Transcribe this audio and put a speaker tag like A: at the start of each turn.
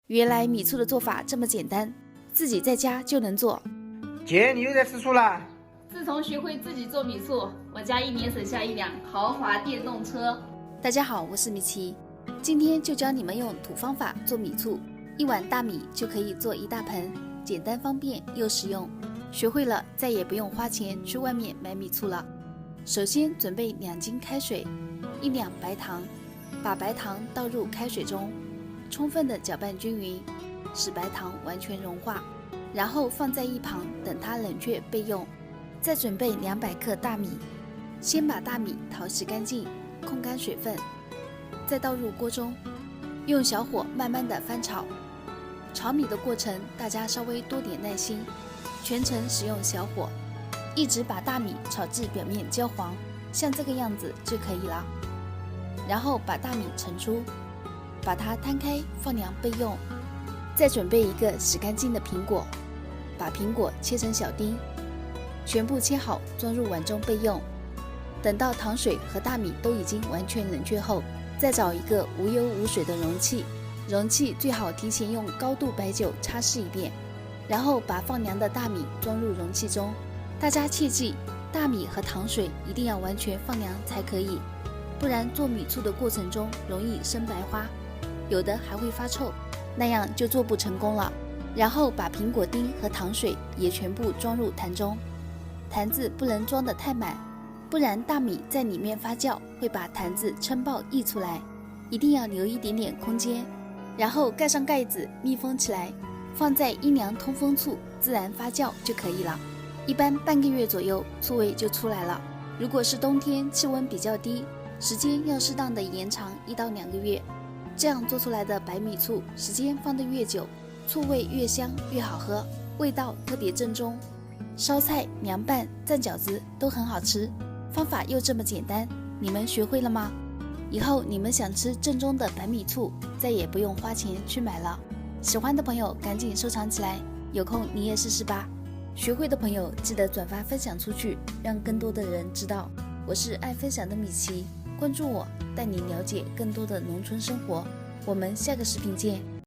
A: 原来米醋的做法这么简单，自己在家就能做。
B: 姐，你又在吃醋了？
C: 自从学会自己做米醋，我家一年省下1辆豪华电动车。
A: 大家好，我是米奇，今天就教你们用土方法做米醋，1碗大米就可以做1大盆，简单方便又实用。学会了，再也不用花钱去外面买米醋了。首先准备2斤开水，1两白糖，把白糖倒入开水中，充分的搅拌均匀，使白糖完全融化，然后放在一旁等它冷却备用。再准备200克大米，先把大米淘洗干净，控干水分，再倒入锅中，用小火慢慢的翻炒。炒米的过程大家稍微多点耐心，全程使用小火，一直把大米炒至表面焦黄，像这个样子就可以了。然后把大米盛出，把它摊开放凉备用。再准备一个洗干净的苹果，把苹果切成小丁，全部切好装入碗中备用。等到糖水和大米都已经完全冷却后，再找一个无油无水的容器，容器最好提前用高度白酒擦拭一遍，然后把放凉的大米装入容器中。大家切记，大米和糖水一定要完全放凉才可以，不然做米醋的过程中容易生白花，有的还会发臭，那样就做不成功了。然后把苹果丁和糖水也全部装入坛中，坛子不能装得太满，不然大米在里面发酵会把坛子撑爆溢出来，一定要留一点点空间。然后盖上盖子密封起来，放在阴凉通风处自然发酵就可以了。一般半个月左右醋味就出来了。如果是冬天气温比较低，时间要适当的延长1到2个月，这样做出来的白米醋时间放得越久，醋味越香越好喝，味道特别正宗。烧菜、凉拌、蘸饺子都很好吃，方法又这么简单，你们学会了吗？以后你们想吃正宗的白米醋，再也不用花钱去买了。喜欢的朋友赶紧收藏起来，有空你也试试吧。学会的朋友记得转发分享出去，让更多的人知道。我是爱分享的米奇，关注我，带你了解更多的农村生活。我们下个视频见。